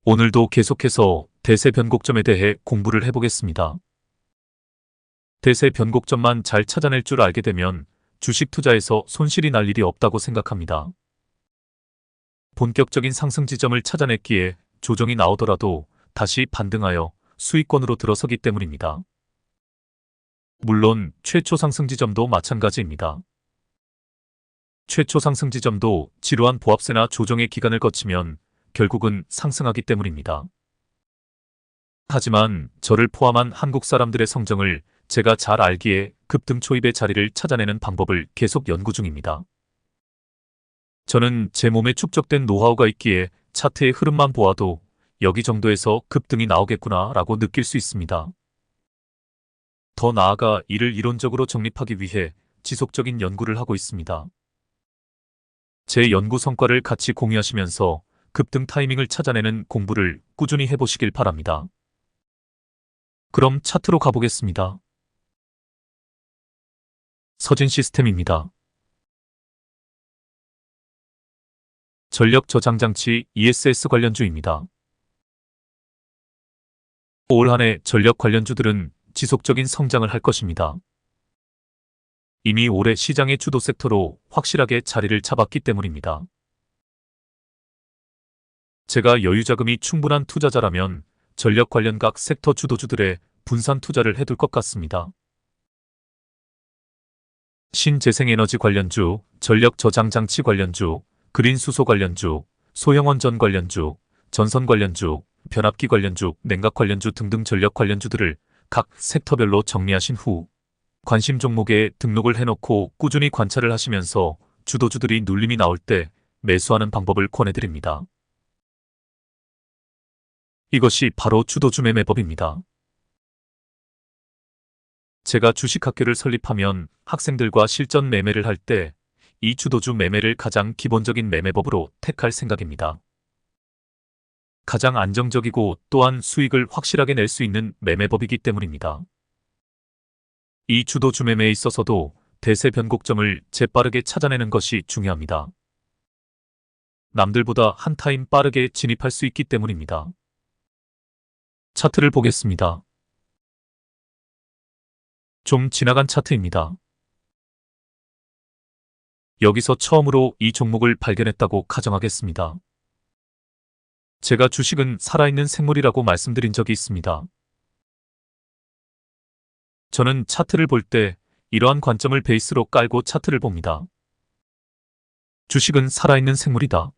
오늘도 계속해서 대세 변곡점에 대해 공부를 해보겠습니다. 대세 변곡점만 잘 찾아낼 줄 알게 되면 주식 투자에서 손실이 날 일이 없다고 생각합니다. 본격적인 상승 지점을 찾아냈기에 조정이 나오더라도 다시 반등하여 수익권으로 들어서기 때문입니다. 물론 최초 상승 지점도 마찬가지입니다. 최초 상승 지점도 지루한 보합세나 조정의 기간을 거치면 결국은 상승하기 때문입니다. 하지만 저를 포함한 한국 사람들의 성정을 제가 잘 알기에 급등 초입의 자리를 찾아내는 방법을 계속 연구 중입니다. 저는 제 몸에 축적된 노하우가 있기에 차트의 흐름만 보아도 여기 정도에서 급등이 나오겠구나 라고 느낄 수 있습니다. 더 나아가 이를 이론적으로 정립하기 위해 지속적인 연구를 하고 있습니다. 제 연구 성과를 같이 공유하시면서 급등 타이밍을 찾아내는 공부를 꾸준히 해보시길 바랍니다. 그럼 차트로 가보겠습니다. 서진 시스템입니다. 전력 저장장치 ESS 관련주입니다. 올 한 해 전력 관련주들은 지속적인 성장을 할 것입니다. 이미 올해 시장의 주도 섹터로 확실하게 자리를 잡았기 때문입니다. 제가 여유자금이 충분한 투자자라면 전력 관련 각 섹터 주도주들의 분산 투자를 해둘 것 같습니다. 신재생에너지 관련주, 전력 저장장치 관련주, 그린 수소 관련주, 소형원전 관련주, 전선 관련주, 변압기 관련주, 냉각 관련주 등등 전력 관련주들을 각 섹터별로 정리하신 후 관심 종목에 등록을 해놓고 꾸준히 관찰을 하시면서 주도주들이 눌림이 나올 때 매수하는 방법을 권해드립니다. 이것이 바로 주도주 매매법입니다. 제가 주식학교를 설립하면 학생들과 실전 매매를 할 때 이 주도주 매매를 가장 기본적인 매매법으로 택할 생각입니다. 가장 안정적이고 또한 수익을 확실하게 낼 수 있는 매매법이기 때문입니다. 이 주도주 매매에 있어서도 대세 변곡점을 재빠르게 찾아내는 것이 중요합니다. 남들보다 한 타임 빠르게 진입할 수 있기 때문입니다. 차트를 보겠습니다. 좀 지나간 차트입니다. 여기서 처음으로 이 종목을 발견했다고 가정하겠습니다. 제가 주식은 살아있는 생물이라고 말씀드린 적이 있습니다. 저는 차트를 볼 때 이러한 관점을 베이스로 깔고 차트를 봅니다. 주식은 살아있는 생물이다.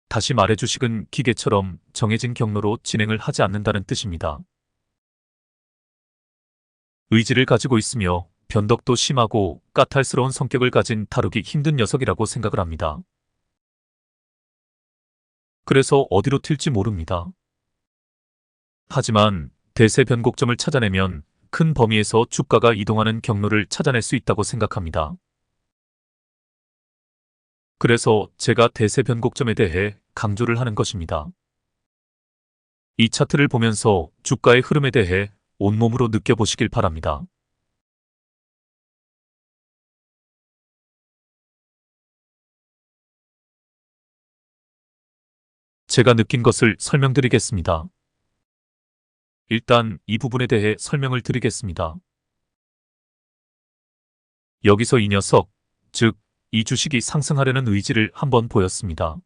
다시 말해 주식은 기계처럼 정해진 경로로 진행을 하지 않는다는 뜻입니다. 의지를 가지고 있으며 변덕도 심하고 까탈스러운 성격을 가진 다루기 힘든 녀석이라고 생각을 합니다. 그래서 어디로 튈지 모릅니다. 하지만 대세 변곡점을 찾아내면 큰 범위에서 주가가 이동하는 경로를 찾아낼 수 있다고 생각합니다. 그래서 제가 대세 변곡점에 대해 강조를 하는 것입니다. 이 차트를 보면서 주가의 흐름에 대해 온몸으로 느껴보시길 바랍니다. 제가 느낀 것을 설명드리겠습니다. 일단 이 부분에 대해 설명을 드리겠습니다. 여기서 이 녀석, 즉 이 주식이 상승하려는 의지를 한번 보였습니다.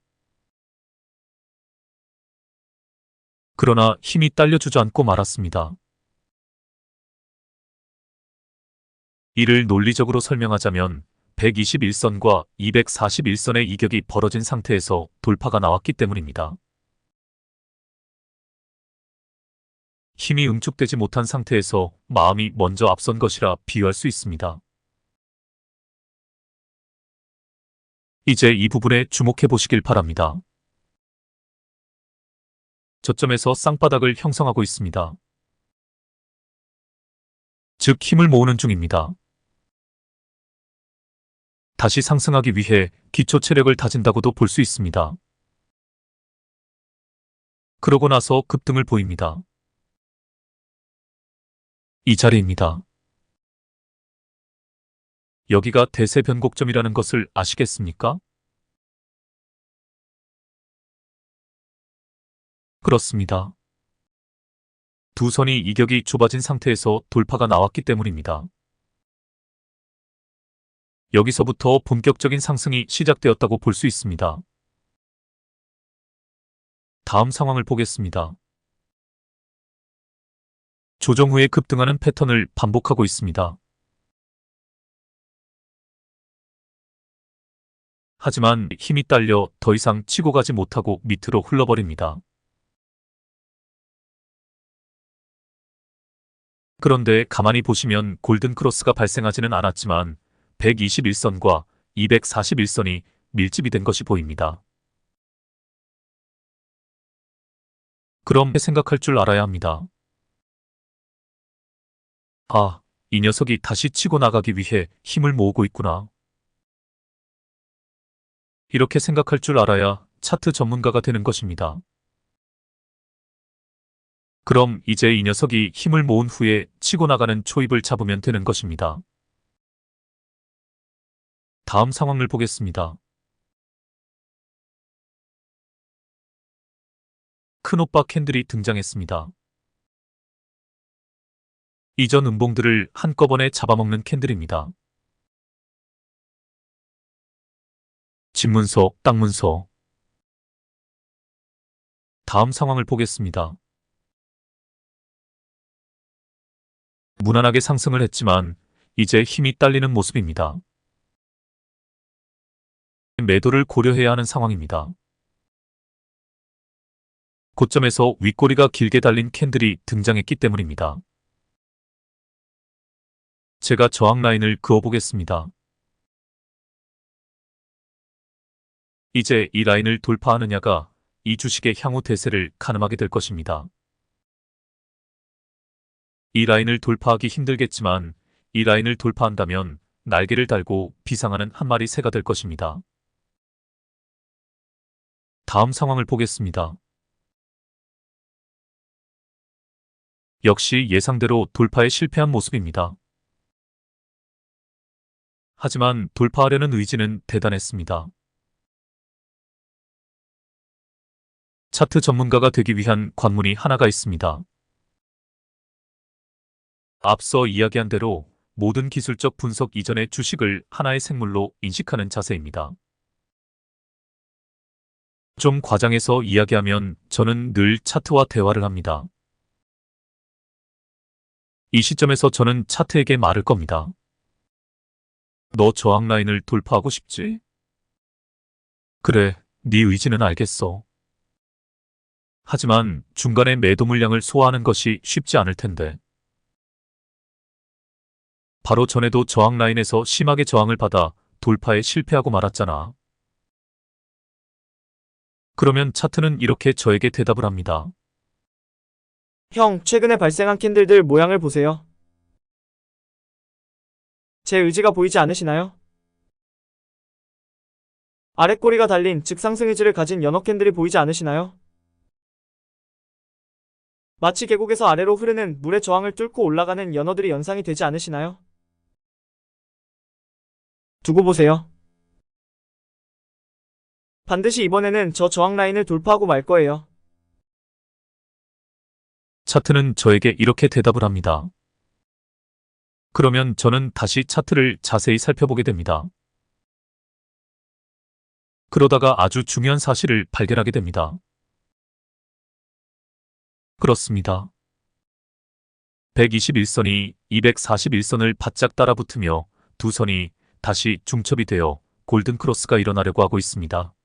그러나 힘이 딸려 주저앉고 말았습니다. 이를 논리적으로 설명하자면 121선과 241선의 이격이 벌어진 상태에서 돌파가 나왔기 때문입니다. 힘이 응축되지 못한 상태에서 마음이 먼저 앞선 것이라 비유할 수 있습니다. 이제 이 부분에 주목해 보시길 바랍니다. 저점에서 쌍바닥을 형성하고 있습니다. 즉 힘을 모으는 중입니다. 다시 상승하기 위해 기초 체력을 다진다고도 볼 수 있습니다. 그러고 나서 급등을 보입니다. 이 자리입니다. 여기가 대세 변곡점이라는 것을 아시겠습니까? 그렇습니다. 두 선이 이격이 좁아진 상태에서 돌파가 나왔기 때문입니다. 여기서부터 본격적인 상승이 시작되었다고 볼 수 있습니다. 다음 상황을 보겠습니다. 조정 후에 급등하는 패턴을 반복하고 있습니다. 하지만 힘이 딸려 더 이상 치고 가지 못하고 밑으로 흘러버립니다. 그런데 가만히 보시면 골든크로스가 발생하지는 않았지만 121선과 241선이 밀집이 된 것이 보입니다. 그럼 생각할 줄 알아야 합니다. 아, 이 녀석이 다시 치고 나가기 위해 힘을 모으고 있구나. 이렇게 생각할 줄 알아야 차트 전문가가 되는 것입니다. 그럼 이제 이 녀석이 힘을 모은 후에 치고 나가는 초입을 잡으면 되는 것입니다. 다음 상황을 보겠습니다. 큰 오빠 캔들이 등장했습니다. 이전 음봉들을 한꺼번에 잡아먹는 캔들입니다. 집문서, 땅문서. 다음 상황을 보겠습니다. 무난하게 상승을 했지만 이제 힘이 딸리는 모습입니다. 매도를 고려해야 하는 상황입니다. 고점에서 윗꼬리가 길게 달린 캔들이 등장했기 때문입니다. 제가 저항 라인을 그어보겠습니다. 이제 이 라인을 돌파하느냐가 이 주식의 향후 대세를 가늠하게 될 것입니다. 이 라인을 돌파하기 힘들겠지만 이 라인을 돌파한다면 날개를 달고 비상하는 한 마리 새가 될 것입니다. 다음 상황을 보겠습니다. 역시 예상대로 돌파에 실패한 모습입니다. 하지만 돌파하려는 의지는 대단했습니다. 차트 전문가가 되기 위한 관문이 하나가 있습니다. 앞서 이야기한 대로 모든 기술적 분석 이전의 주식을 하나의 생물로 인식하는 자세입니다. 좀 과장해서 이야기하면 저는 늘 차트와 대화를 합니다. 이 시점에서 저는 차트에게 말할 겁니다. 너 저항 라인을 돌파하고 싶지? 그래, 네 의지는 알겠어. 하지만 중간에 매도 물량을 소화하는 것이 쉽지 않을 텐데. 바로 전에도 저항 라인에서 심하게 저항을 받아 돌파에 실패하고 말았잖아. 그러면 차트는 이렇게 저에게 대답을 합니다. 형, 최근에 발생한 캔들들 모양을 보세요. 제 의지가 보이지 않으시나요? 아랫꼬리가 달린 즉 상승 의지를 가진 연어 캔들이 보이지 않으시나요? 마치 계곡에서 아래로 흐르는 물의 저항을 뚫고 올라가는 연어들이 연상이 되지 않으시나요? 두고 보세요. 반드시 이번에는 저 저항 라인을 돌파하고 말 거예요. 차트는 저에게 이렇게 대답을 합니다. 그러면 저는 다시 차트를 자세히 살펴보게 됩니다. 그러다가 아주 중요한 사실을 발견하게 됩니다. 그렇습니다. 121선이 241선을 바짝 따라붙으며 두 선이 다시 중첩이 되어 골든크로스가 일어나려고 하고 있습니다.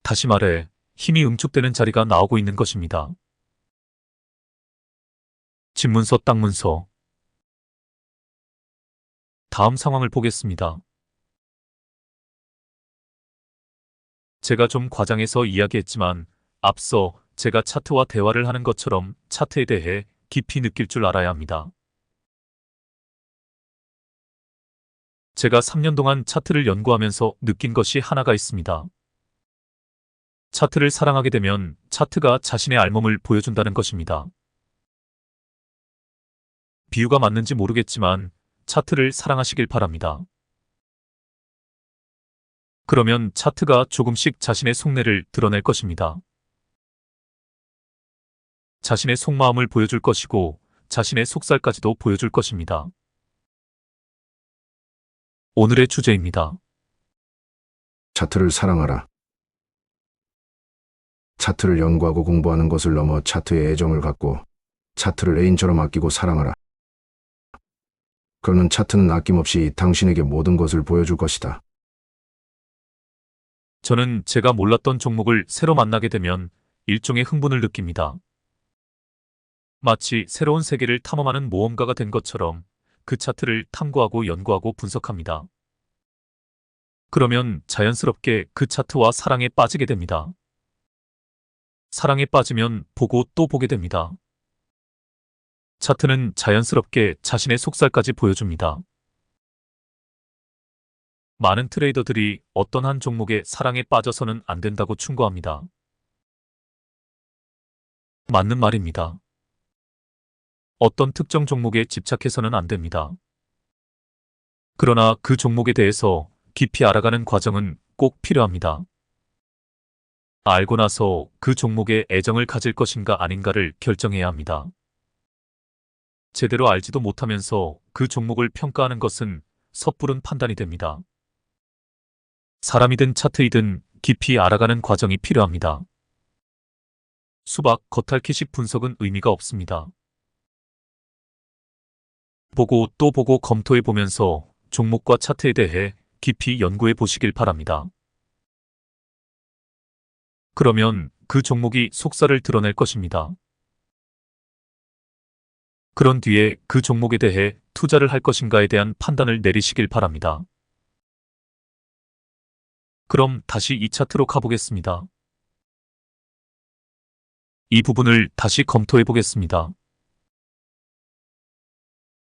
다시 말해 힘이 응축되는 자리가 나오고 있는 것입니다. 집문서, 땅문서. 다음 상황을 보겠습니다. 제가 좀 과장해서 이야기했지만 앞서 제가 차트와 대화를 하는 것처럼 차트에 대해 깊이 느낄 줄 알아야 합니다. 제가 3년 동안 차트를 연구하면서 느낀 것이 하나가 있습니다. 차트를 사랑하게 되면 차트가 자신의 알몸을 보여준다는 것입니다. 비유가 맞는지 모르겠지만 차트를 사랑하시길 바랍니다. 그러면 차트가 조금씩 자신의 속내를 드러낼 것입니다. 자신의 속마음을 보여줄 것이고 자신의 속살까지도 보여줄 것입니다. 오늘의 주제입니다. 차트를 사랑하라. 차트를 연구하고 공부하는 것을 넘어 차트에 애정을 갖고 차트를 애인처럼 아끼고 사랑하라. 그러면 차트는 아낌없이 당신에게 모든 것을 보여줄 것이다. 저는 제가 몰랐던 종목을 새로 만나게 되면 일종의 흥분을 느낍니다. 마치 새로운 세계를 탐험하는 모험가가 된 것처럼 그 차트를 탐구하고 연구하고 분석합니다. 그러면 자연스럽게 그 차트와 사랑에 빠지게 됩니다. 사랑에 빠지면 보고 또 보게 됩니다. 차트는 자연스럽게 자신의 속살까지 보여줍니다. 많은 트레이더들이 어떤 한 종목의 사랑에 빠져서는 안 된다고 충고합니다. 맞는 말입니다. 어떤 특정 종목에 집착해서는 안 됩니다. 그러나 그 종목에 대해서 깊이 알아가는 과정은 꼭 필요합니다. 알고 나서 그 종목에 애정을 가질 것인가 아닌가를 결정해야 합니다. 제대로 알지도 못하면서 그 종목을 평가하는 것은 섣부른 판단이 됩니다. 사람이든 차트이든 깊이 알아가는 과정이 필요합니다. 수박 겉핥기식 분석은 의미가 없습니다. 보고 또 보고 검토해 보면서 종목과 차트에 대해 깊이 연구해 보시길 바랍니다. 그러면 그 종목이 속살을 드러낼 것입니다. 그런 뒤에 그 종목에 대해 투자를 할 것인가에 대한 판단을 내리시길 바랍니다. 그럼 다시 이 차트로 가보겠습니다. 이 부분을 다시 검토해 보겠습니다.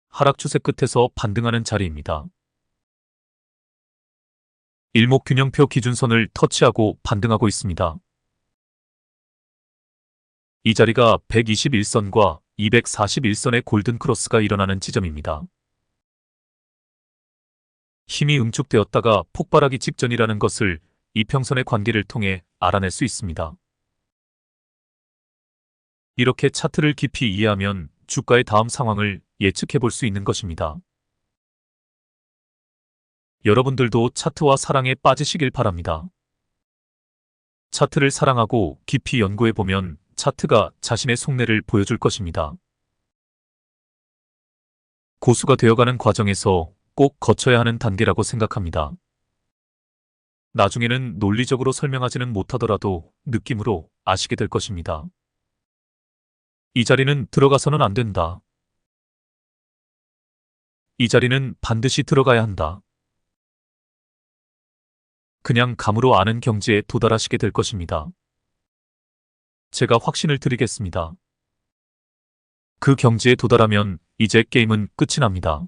하락 추세 끝에서 반등하는 자리입니다. 일목균형표 기준선을 터치하고 반등하고 있습니다. 이 자리가 121선과 241선의 골든 크로스가 일어나는 지점입니다. 힘이 응축되었다가 폭발하기 직전이라는 것을 이평선의 관계를 통해 알아낼 수 있습니다. 이렇게 차트를 깊이 이해하면 주가의 다음 상황을 예측해 볼 수 있는 것입니다. 여러분들도 차트와 사랑에 빠지시길 바랍니다. 차트를 사랑하고 깊이 연구해 보면 차트가 자신의 속내를 보여줄 것입니다. 고수가 되어가는 과정에서 꼭 거쳐야 하는 단계라고 생각합니다. 나중에는 논리적으로 설명하지는 못하더라도 느낌으로 아시게 될 것입니다. 이 자리는 들어가서는 안 된다. 이 자리는 반드시 들어가야 한다. 그냥 감으로 아는 경지에 도달하시게 될 것입니다. 제가 확신을 드리겠습니다. 그 경지에 도달하면 이제 게임은 끝이 납니다.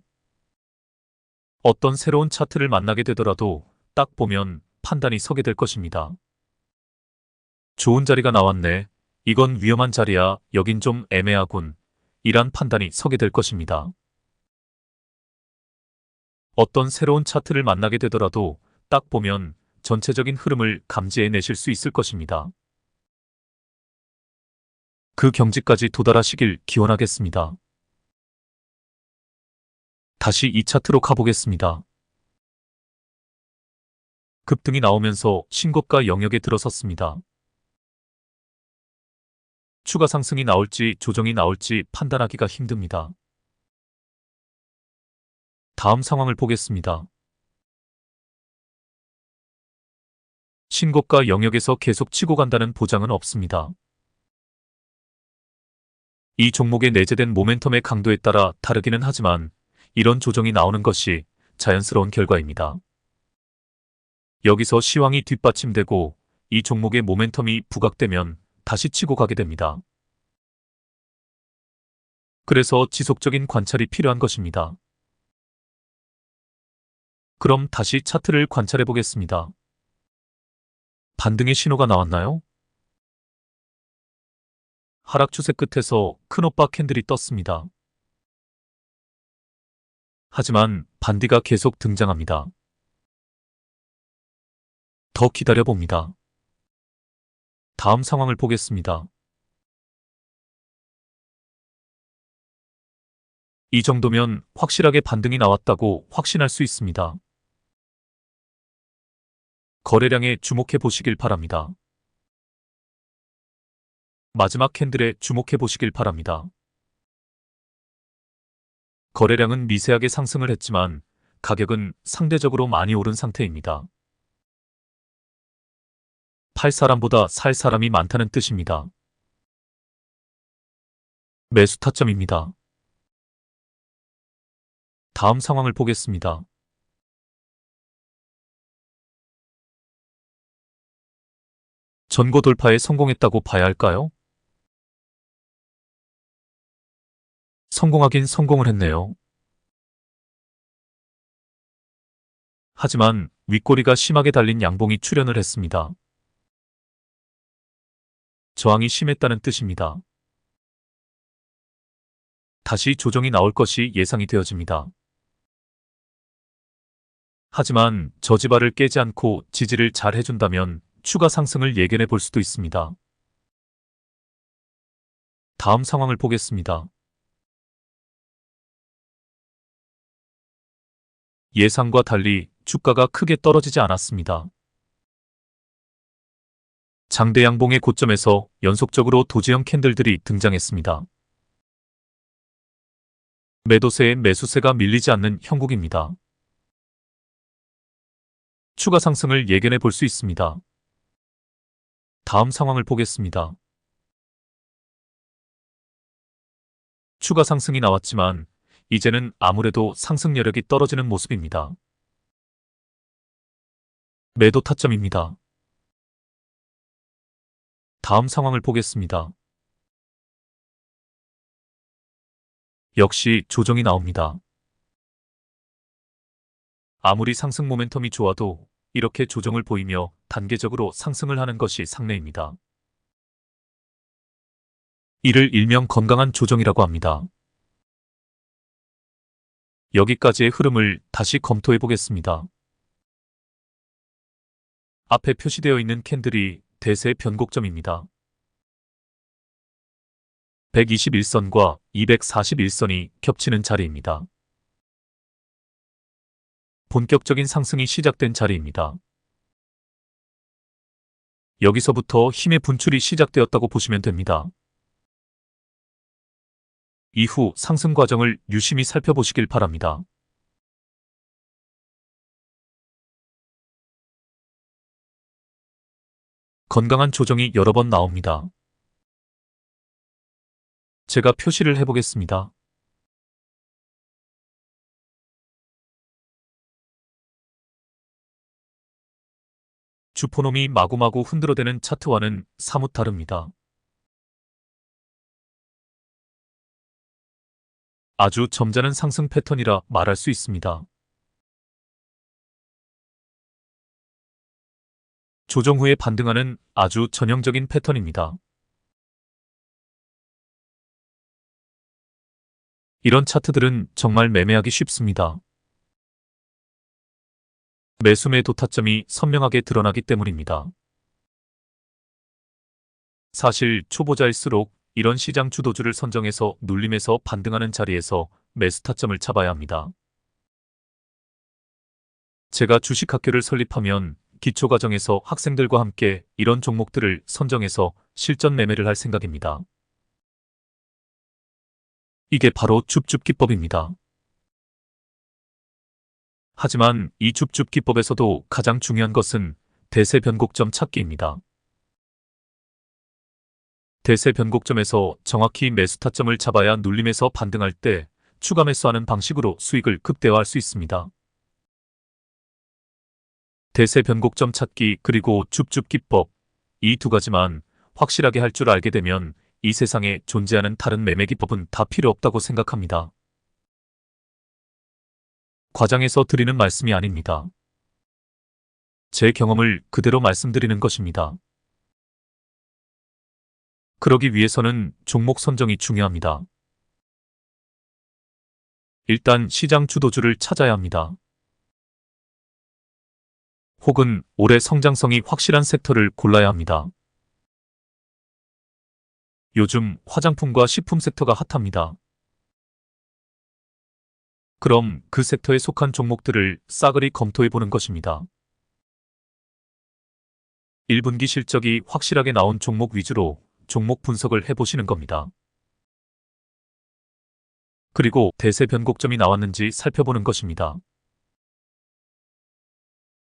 어떤 새로운 차트를 만나게 되더라도 딱 보면 판단이 서게 될 것입니다. 좋은 자리가 나왔네. 이건 위험한 자리야. 여긴 좀 애매하군. 이란 판단이 서게 될 것입니다. 어떤 새로운 차트를 만나게 되더라도 딱 보면 전체적인 흐름을 감지해내실 수 있을 것입니다. 그 경지까지 도달하시길 기원하겠습니다. 다시 이 차트로 가보겠습니다. 급등이 나오면서 신고가 영역에 들어섰습니다. 추가 상승이 나올지 조정이 나올지 판단하기가 힘듭니다. 다음 상황을 보겠습니다. 신고가 영역에서 계속 치고 간다는 보장은 없습니다. 이 종목의 내재된 모멘텀의 강도에 따라 다르기는 하지만 이런 조정이 나오는 것이 자연스러운 결과입니다. 여기서 시황이 뒷받침되고 이 종목의 모멘텀이 부각되면 다시 치고 가게 됩니다. 그래서 지속적인 관찰이 필요한 것입니다. 그럼 다시 차트를 관찰해 보겠습니다. 반등의 신호가 나왔나요? 하락 추세 끝에서 큰 오빠 캔들이 떴습니다. 하지만 반디가 계속 등장합니다. 더 기다려봅니다. 다음 상황을 보겠습니다. 이 정도면 확실하게 반등이 나왔다고 확신할 수 있습니다. 거래량에 주목해 보시길 바랍니다. 마지막 캔들에 주목해 보시길 바랍니다. 거래량은 미세하게 상승을 했지만 가격은 상대적으로 많이 오른 상태입니다. 팔 사람보다 살 사람이 많다는 뜻입니다. 매수 타점입니다. 다음 상황을 보겠습니다. 전고 돌파에 성공했다고 봐야 할까요? 성공하긴 성공을 했네요. 하지만 윗꼬리가 심하게 달린 양봉이 출현을 했습니다. 저항이 심했다는 뜻입니다. 다시 조정이 나올 것이 예상이 되어집니다. 하지만 저지발을 깨지 않고 지지를 잘 해준다면 추가 상승을 예견해 볼 수도 있습니다. 다음 상황을 보겠습니다. 예상과 달리 주가가 크게 떨어지지 않았습니다. 장대 양봉의 고점에서 연속적으로 도지형 캔들들이 등장했습니다. 매도세에 매수세가 밀리지 않는 형국입니다. 추가 상승을 예견해 볼 수 있습니다. 다음 상황을 보겠습니다. 추가 상승이 나왔지만 이제는 아무래도 상승 여력이 떨어지는 모습입니다. 매도 타점입니다. 다음 상황을 보겠습니다. 역시 조정이 나옵니다. 아무리 상승 모멘텀이 좋아도 이렇게 조정을 보이며 단계적으로 상승을 하는 것이 상례입니다. 이를 일명 건강한 조정이라고 합니다. 여기까지의 흐름을 다시 검토해 보겠습니다. 앞에 표시되어 있는 캔들이 대세 변곡점입니다. 121선과 241선이 겹치는 자리입니다. 본격적인 상승이 시작된 자리입니다. 여기서부터 힘의 분출이 시작되었다고 보시면 됩니다. 이후 상승 과정을 유심히 살펴보시길 바랍니다. 건강한 조정이 여러 번 나옵니다. 제가 표시를 해보겠습니다. 주포놈이 마구마구 흔들어대는 차트와는 사뭇 다릅니다. 아주 점잖은 상승 패턴이라 말할 수 있습니다. 조정 후에 반등하는 아주 전형적인 패턴입니다. 이런 차트들은 정말 매매하기 쉽습니다. 매수 매도 타점이 선명하게 드러나기 때문입니다. 사실 초보자일수록 이런 시장 주도주를 선정해서 눌림에서 반등하는 자리에서 매수 타점을 잡아야 합니다. 제가 주식학교를 설립하면 기초과정에서 학생들과 함께 이런 종목들을 선정해서 실전 매매를 할 생각입니다. 이게 바로 줍줍기법입니다. 하지만 이 줍줍기법에서도 가장 중요한 것은 대세 변곡점 찾기입니다. 대세 변곡점에서 정확히 매수 타점을 잡아야 눌림에서 반등할 때 추가 매수하는 방식으로 수익을 극대화할 수 있습니다. 대세 변곡점 찾기 그리고 줍줍기법, 이 두 가지만 확실하게 할 줄 알게 되면 이 세상에 존재하는 다른 매매 기법은 다 필요 없다고 생각합니다. 과장해서 드리는 말씀이 아닙니다. 제 경험을 그대로 말씀드리는 것입니다. 그러기 위해서는 종목 선정이 중요합니다. 일단 시장 주도주를 찾아야 합니다. 혹은 올해 성장성이 확실한 섹터를 골라야 합니다. 요즘 화장품과 식품 섹터가 핫합니다. 그럼 그 섹터에 속한 종목들을 싸그리 검토해 보는 것입니다. 1분기 실적이 확실하게 나온 종목 위주로 종목 분석을 해보시는 겁니다. 그리고 대세 변곡점이 나왔는지 살펴보는 것입니다.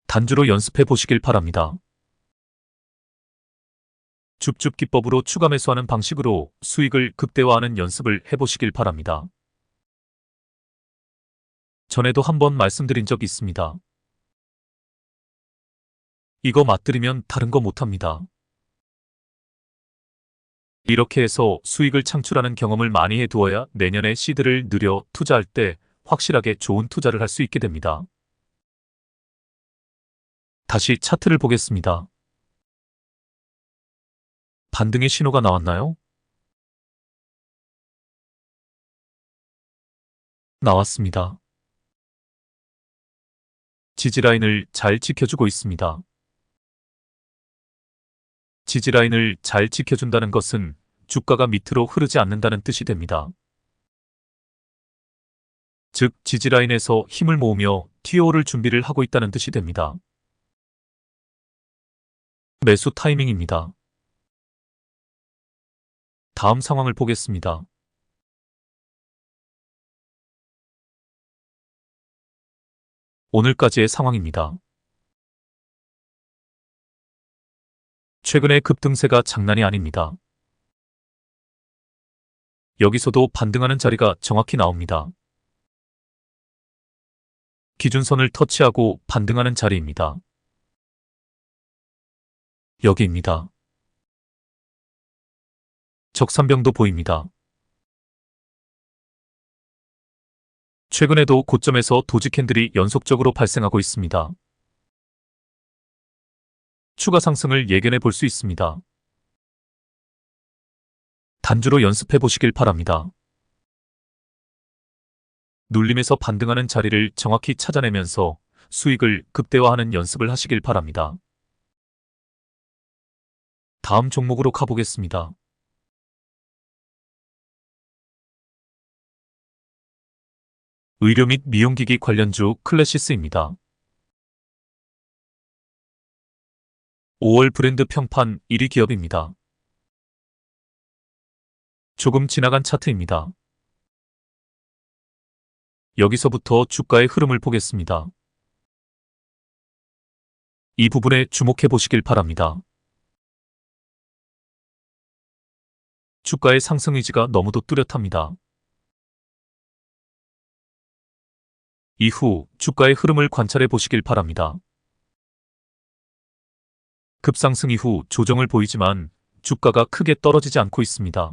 단주로 연습해 보시길 바랍니다. 줍줍 기법으로 추가 매수하는 방식으로 수익을 극대화하는 연습을 해보시길 바랍니다. 전에도 한번 말씀드린 적이 있습니다. 이거 맛들이면 다른 거 못합니다. 이렇게 해서 수익을 창출하는 경험을 많이 해두어야 내년에 시드를 늘여 투자할 때 확실하게 좋은 투자를 할 수 있게 됩니다. 다시 차트를 보겠습니다. 반등의 신호가 나왔나요? 나왔습니다. 지지라인을 잘 지켜주고 있습니다. 지지라인을 잘 지켜준다는 것은 주가가 밑으로 흐르지 않는다는 뜻이 됩니다. 즉, 지지라인에서 힘을 모으며 튀어오를 준비를 하고 있다는 뜻이 됩니다. 매수 타이밍입니다. 다음 상황을 보겠습니다. 오늘까지의 상황입니다. 최근의 급등세가 장난이 아닙니다. 여기서도 반등하는 자리가 정확히 나옵니다. 기준선을 터치하고 반등하는 자리입니다. 여기입니다. 적산병도 보입니다. 최근에도 고점에서 도지 캔들이 연속적으로 발생하고 있습니다. 추가 상승을 예견해 볼 수 있습니다. 단주로 연습해 보시길 바랍니다. 눌림에서 반등하는 자리를 정확히 찾아내면서 수익을 극대화하는 연습을 하시길 바랍니다. 다음 종목으로 가보겠습니다. 의료 및 미용기기 관련주 클래시스입니다. 5월 브랜드 평판 1위 기업입니다. 조금 지나간 차트입니다. 여기서부터 주가의 흐름을 보겠습니다. 이 부분에 주목해 보시길 바랍니다. 주가의 상승 의지가 너무도 뚜렷합니다. 이후 주가의 흐름을 관찰해 보시길 바랍니다. 급상승 이후 조정을 보이지만 주가가 크게 떨어지지 않고 있습니다.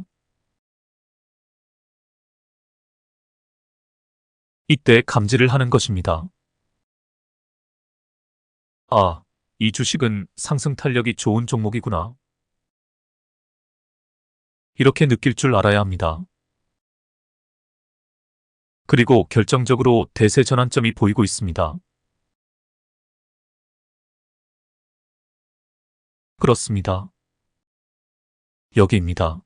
이때 감지를 하는 것입니다. 아, 이 주식은 상승 탄력이 좋은 종목이구나. 이렇게 느낄 줄 알아야 합니다. 그리고 결정적으로 대세 전환점이 보이고 있습니다. 그렇습니다. 여기입니다.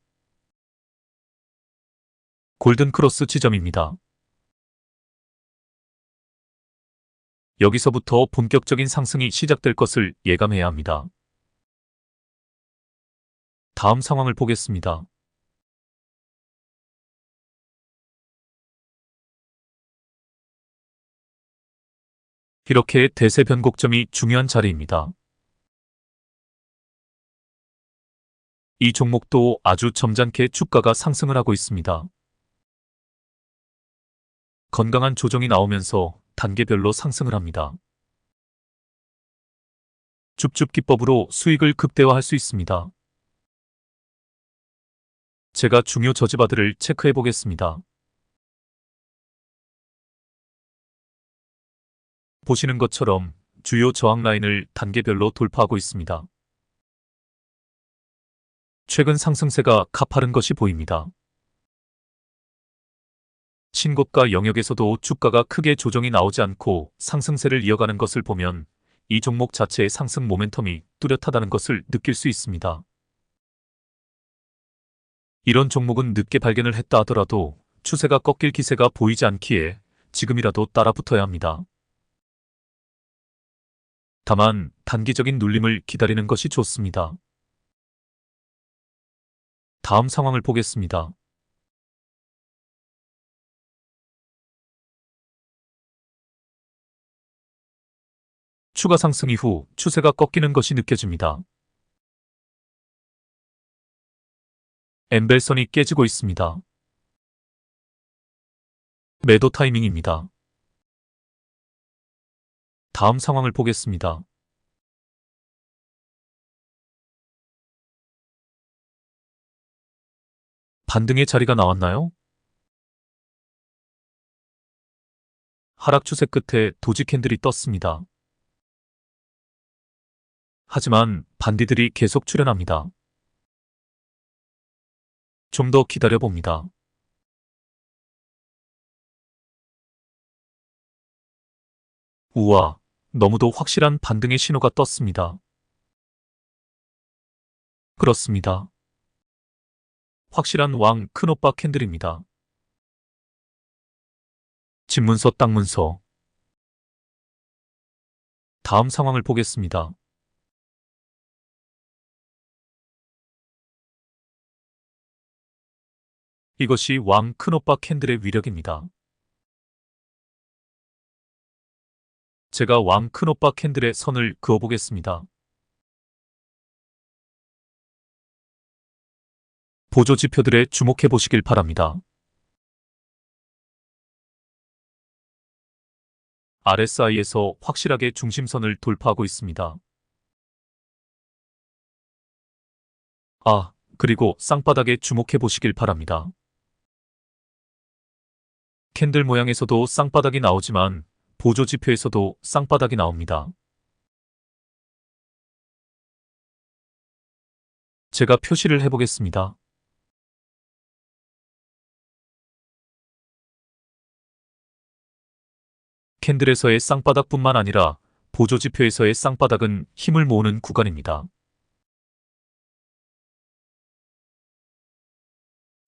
골든 크로스 지점입니다. 여기서부터 본격적인 상승이 시작될 것을 예감해야 합니다. 다음 상황을 보겠습니다. 이렇게 대세 변곡점이 중요한 자리입니다. 이 종목도 아주 점잖게 주가가 상승을 하고 있습니다. 건강한 조정이 나오면서 단계별로 상승을 합니다. 줍줍 기법으로 수익을 극대화할 수 있습니다. 제가 중요 저지바들을 체크해 보겠습니다. 보시는 것처럼 주요 저항 라인을 단계별로 돌파하고 있습니다. 최근 상승세가 가파른 것이 보입니다. 신고가 영역에서도 주가가 크게 조정이 나오지 않고 상승세를 이어가는 것을 보면 이 종목 자체의 상승 모멘텀이 뚜렷하다는 것을 느낄 수 있습니다. 이런 종목은 늦게 발견을 했다 하더라도 추세가 꺾일 기세가 보이지 않기에 지금이라도 따라 붙어야 합니다. 다만 단기적인 눌림을 기다리는 것이 좋습니다. 다음 상황을 보겠습니다. 추가 상승 이후 추세가 꺾이는 것이 느껴집니다. 엠벨선이 깨지고 있습니다. 매도 타이밍입니다. 다음 상황을 보겠습니다. 반등의 자리가 나왔나요? 하락 추세 끝에 도지 캔들이 떴습니다. 하지만 반디들이 계속 출현합니다. 좀 더 기다려봅니다. 우와, 너무도 확실한 반등의 신호가 떴습니다. 그렇습니다. 확실한 왕 큰오빠 캔들입니다. 집문서 딱 문서. 다음 상황을 보겠습니다. 이것이 왕 큰오빠 캔들의 위력입니다. 제가 왕 큰오빠 캔들의 선을 그어보겠습니다. 보조 지표들에 주목해 보시길 바랍니다. RSI에서 확실하게 중심선을 돌파하고 있습니다. 그리고 쌍바닥에 주목해 보시길 바랍니다. 캔들 모양에서도 쌍바닥이 나오지만 보조 지표에서도 쌍바닥이 나옵니다. 제가 표시를 해보겠습니다. 캔들에서의 쌍바닥뿐만 아니라 보조 지표에서의 쌍바닥은 힘을 모으는 구간입니다.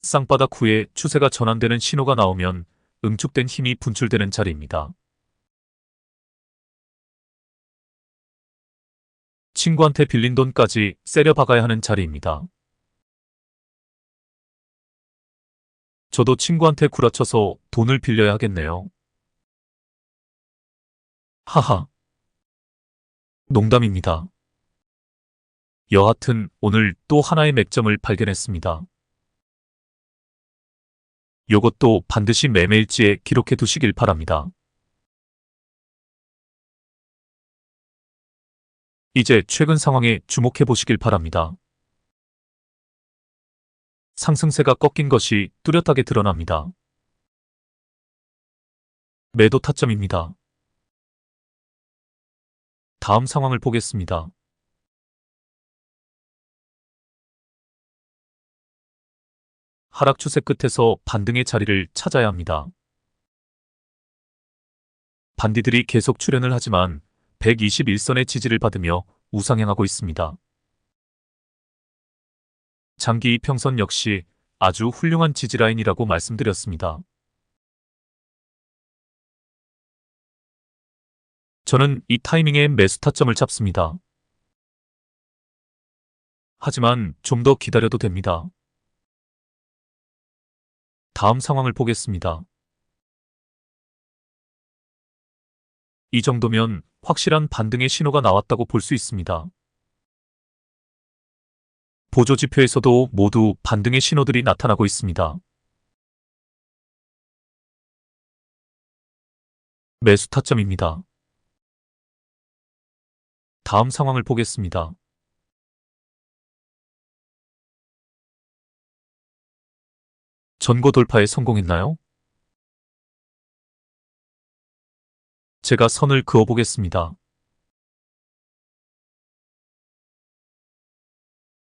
쌍바닥 후에 추세가 전환되는 신호가 나오면 응축된 힘이 분출되는 자리입니다. 친구한테 빌린 돈까지 세려 박아야 하는 자리입니다. 저도 친구한테 구라쳐서 돈을 빌려야 하겠네요. 하하. 농담입니다. 여하튼 오늘 또 하나의 맥점을 발견했습니다. 요것도 반드시 매매일지에 기록해 두시길 바랍니다. 이제 최근 상황에 주목해 보시길 바랍니다. 상승세가 꺾인 것이 뚜렷하게 드러납니다. 매도 타점입니다. 다음 상황을 보겠습니다. 하락 추세 끝에서 반등의 자리를 찾아야 합니다. 반디들이 계속 출현을 하지만 121선의 지지를 받으며 우상향하고 있습니다. 장기 이평선 역시 아주 훌륭한 지지라인이라고 말씀드렸습니다. 저는 이 타이밍에 매수 타점을 잡습니다. 하지만 좀 더 기다려도 됩니다. 다음 상황을 보겠습니다. 이 정도면 확실한 반등의 신호가 나왔다고 볼 수 있습니다. 보조 지표에서도 모두 반등의 신호들이 나타나고 있습니다. 매수 타점입니다. 다음 상황을 보겠습니다. 전고 돌파에 성공했나요? 제가 선을 그어보겠습니다.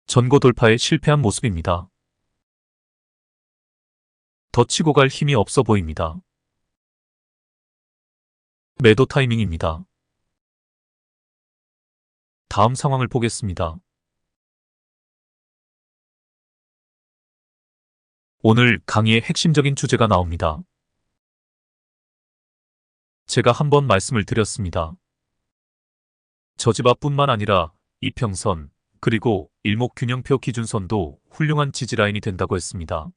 전고 돌파에 실패한 모습입니다. 더 치고 갈 힘이 없어 보입니다. 매도 타이밍입니다. 다음 상황을 보겠습니다. 오늘 강의의 핵심적인 주제가 나옵니다. 제가 한번 말씀을 드렸습니다. 저지바뿐만 아니라 이평선, 그리고 일목균형표 기준선도 훌륭한 지지라인이 된다고 했습니다.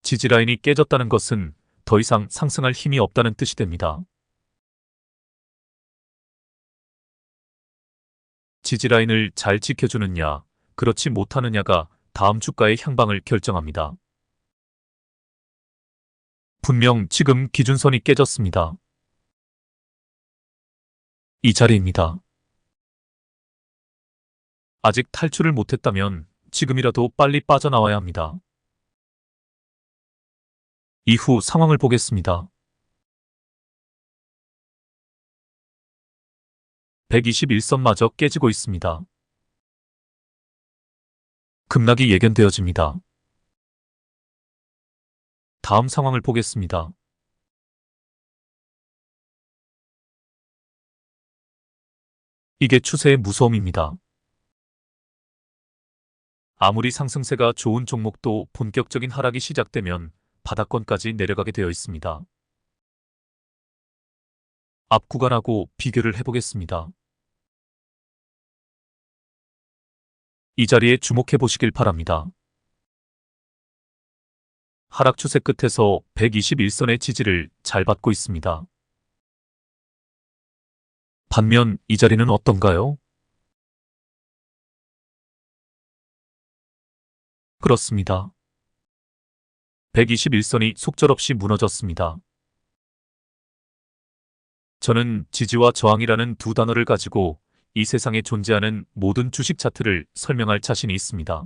지지라인이 깨졌다는 것은 더 이상 상승할 힘이 없다는 뜻이 됩니다. 지지라인을 잘 지켜주느냐, 그렇지 못하느냐가 다음 주가의 향방을 결정합니다. 분명 지금 기준선이 깨졌습니다. 이 자리입니다. 아직 탈출을 못했다면 지금이라도 빨리 빠져나와야 합니다. 이후 상황을 보겠습니다. 121선마저 깨지고 있습니다. 급락이 예견되어집니다. 다음 상황을 보겠습니다. 이게 추세의 무서움입니다. 아무리 상승세가 좋은 종목도 본격적인 하락이 시작되면 바닥권까지 내려가게 되어 있습니다. 앞 구간하고 비교를 해보겠습니다. 이 자리에 주목해 보시길 바랍니다. 하락 추세 끝에서 121선의 지지를 잘 받고 있습니다. 반면 이 자리는 어떤가요? 그렇습니다. 121선이 속절없이 무너졌습니다. 저는 지지와 저항이라는 두 단어를 가지고 이 세상에 존재하는 모든 주식 차트를 설명할 자신이 있습니다.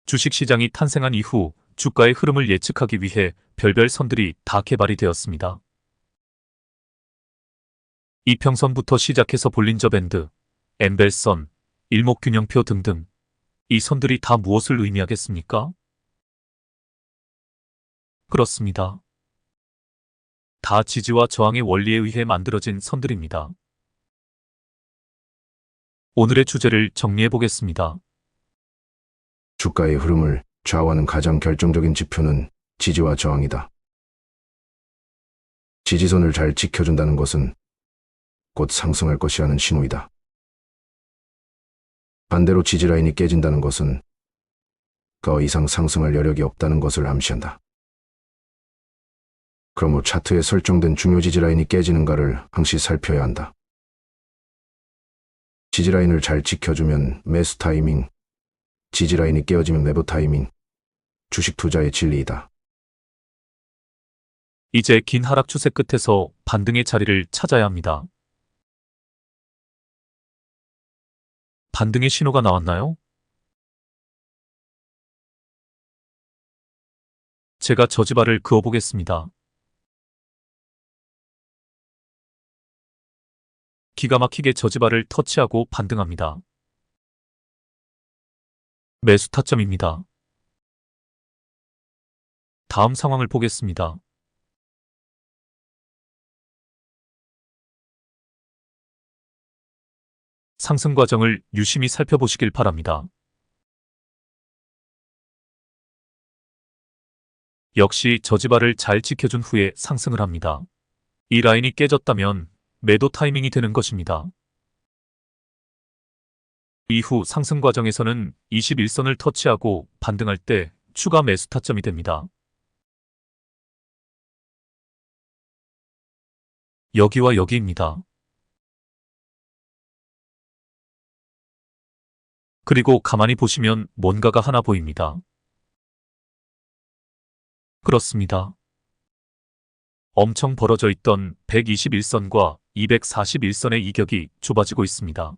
주식시장이 탄생한 이후 주가의 흐름을 예측하기 위해 별별 선들이 다 개발이 되었습니다. 이평선부터 시작해서 볼린저 밴드, 엠벨선, 일목균형표 등등 이 선들이 다 무엇을 의미하겠습니까? 그렇습니다. 다 지지와 저항의 원리에 의해 만들어진 선들입니다. 오늘의 주제를 정리해 보겠습니다. 주가의 흐름을 좌우하는 가장 결정적인 지표는 지지와 저항이다. 지지선을 잘 지켜준다는 것은 곧 상승할 것이라는 신호이다. 반대로 지지라인이 깨진다는 것은 더 이상 상승할 여력이 없다는 것을 암시한다. 그러므로 차트에 설정된 중요 지지라인이 깨지는가를 항시 살펴야 한다. 지지라인을 잘 지켜주면 매수 타이밍, 지지라인이 깨어지면 매도 타이밍, 주식 투자의 진리이다. 이제 긴 하락 추세 끝에서 반등의 자리를 찾아야 합니다. 반등의 신호가 나왔나요? 제가 저지발을 그어보겠습니다. 기가 막히게 저지발을 터치하고 반등합니다. 매수 타점입니다. 다음 상황을 보겠습니다. 상승 과정을 유심히 살펴보시길 바랍니다. 역시 저지발을 잘 지켜준 후에 상승을 합니다. 이 라인이 깨졌다면 매도 타이밍이 되는 것입니다. 이후 상승 과정에서는 21선을 터치하고 반등할 때 추가 매수 타점이 됩니다. 여기와 여기입니다. 그리고 가만히 보시면 뭔가가 하나 보입니다. 그렇습니다. 엄청 벌어져 있던 121선과 241선의 이격이 좁아지고 있습니다.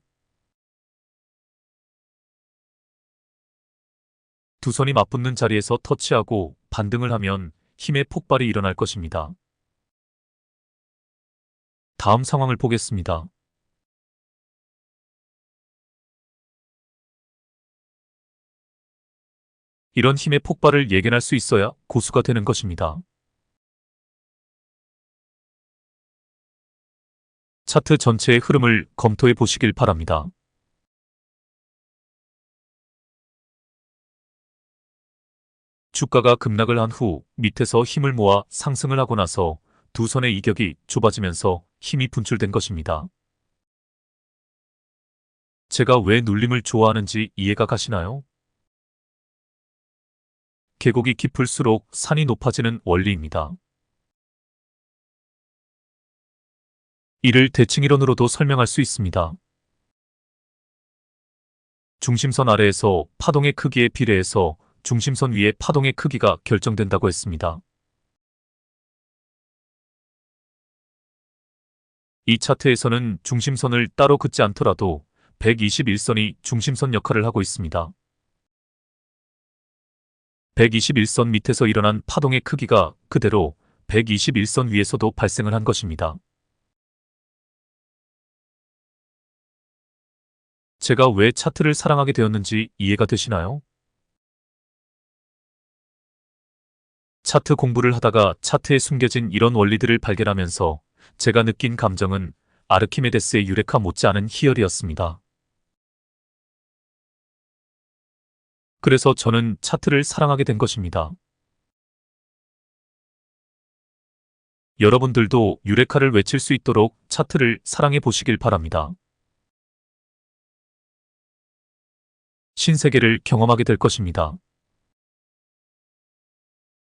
두 선이 맞붙는 자리에서 터치하고 반등을 하면 힘의 폭발이 일어날 것입니다. 다음 상황을 보겠습니다. 이런 힘의 폭발을 예견할 수 있어야 고수가 되는 것입니다. 차트 전체의 흐름을 검토해 보시길 바랍니다. 주가가 급락을 한 후 밑에서 힘을 모아 상승을 하고 나서 두 선의 이격이 좁아지면서 힘이 분출된 것입니다. 제가 왜 눌림을 좋아하는지 이해가 가시나요? 계곡이 깊을수록 산이 높아지는 원리입니다. 이를 대칭이론으로도 설명할 수 있습니다. 중심선 아래에서 파동의 크기에 비례해서 중심선 위의 파동의 크기가 결정된다고 했습니다. 이 차트에서는 중심선을 따로 긋지 않더라도 121선이 중심선 역할을 하고 있습니다. 121선 밑에서 일어난 파동의 크기가 그대로 121선 위에서도 발생을 한 것입니다. 제가 왜 차트를 사랑하게 되었는지 이해가 되시나요? 차트 공부를 하다가 차트에 숨겨진 이런 원리들을 발견하면서 제가 느낀 감정은 아르키메데스의 유레카 못지않은 희열이었습니다. 그래서 저는 차트를 사랑하게 된 것입니다. 여러분들도 유레카를 외칠 수 있도록 차트를 사랑해 보시길 바랍니다. 신세계를 경험하게 될 것입니다.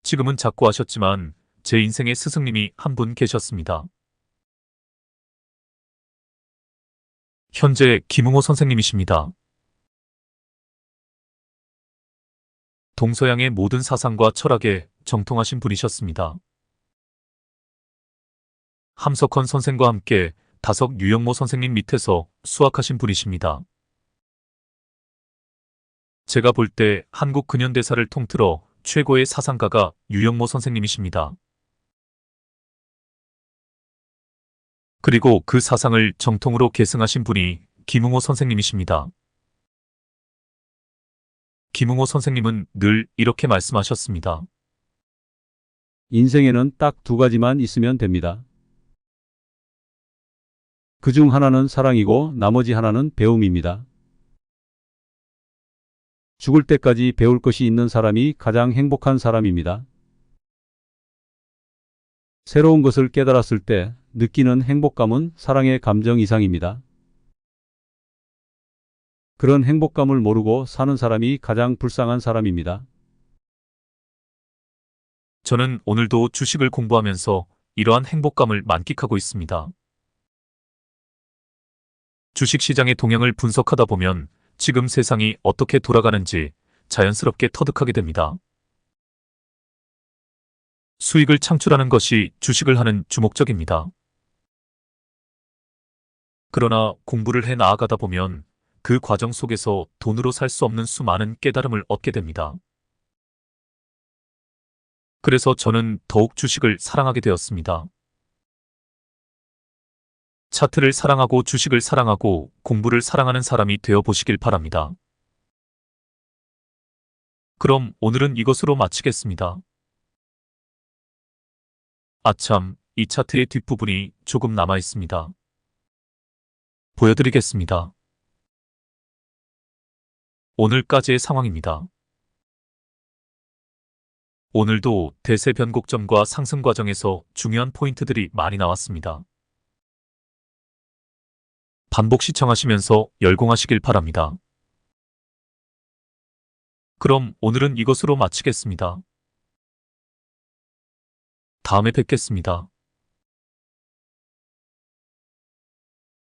지금은 자꾸 하셨지만 제 인생의 스승님이 한 분 계셨습니다. 현재 김웅호 선생님이십니다. 동서양의 모든 사상과 철학에 정통하신 분이셨습니다. 함석헌 선생과 함께 다석 유영모 선생님 밑에서 수학하신 분이십니다. 제가 볼 때 한국 근현대사를 통틀어 최고의 사상가가 유영모 선생님이십니다. 그리고 그 사상을 정통으로 계승하신 분이 김웅호 선생님이십니다. 김웅호 선생님은 늘 이렇게 말씀하셨습니다. 인생에는 딱 두 가지만 있으면 됩니다. 그중 하나는 사랑이고 나머지 하나는 배움입니다. 죽을 때까지 배울 것이 있는 사람이 가장 행복한 사람입니다. 새로운 것을 깨달았을 때 느끼는 행복감은 사랑의 감정 이상입니다. 그런 행복감을 모르고 사는 사람이 가장 불쌍한 사람입니다. 저는 오늘도 주식을 공부하면서 이러한 행복감을 만끽하고 있습니다. 주식시장의 동향을 분석하다 보면 지금 세상이 어떻게 돌아가는지 자연스럽게 터득하게 됩니다. 수익을 창출하는 것이 주식을 하는 주목적입니다. 그러나 공부를 해 나아가다 보면 그 과정 속에서 돈으로 살 수 없는 수많은 깨달음을 얻게 됩니다. 그래서 저는 더욱 주식을 사랑하게 되었습니다. 차트를 사랑하고 주식을 사랑하고 공부를 사랑하는 사람이 되어 보시길 바랍니다. 그럼 오늘은 이것으로 마치겠습니다. 아참, 이 차트의 뒷부분이 조금 남아 있습니다. 보여드리겠습니다. 오늘까지의 상황입니다. 오늘도 대세 변곡점과 상승 과정에서 중요한 포인트들이 많이 나왔습니다. 반복 시청하시면서 열공하시길 바랍니다. 그럼 오늘은 이것으로 마치겠습니다. 다음에 뵙겠습니다.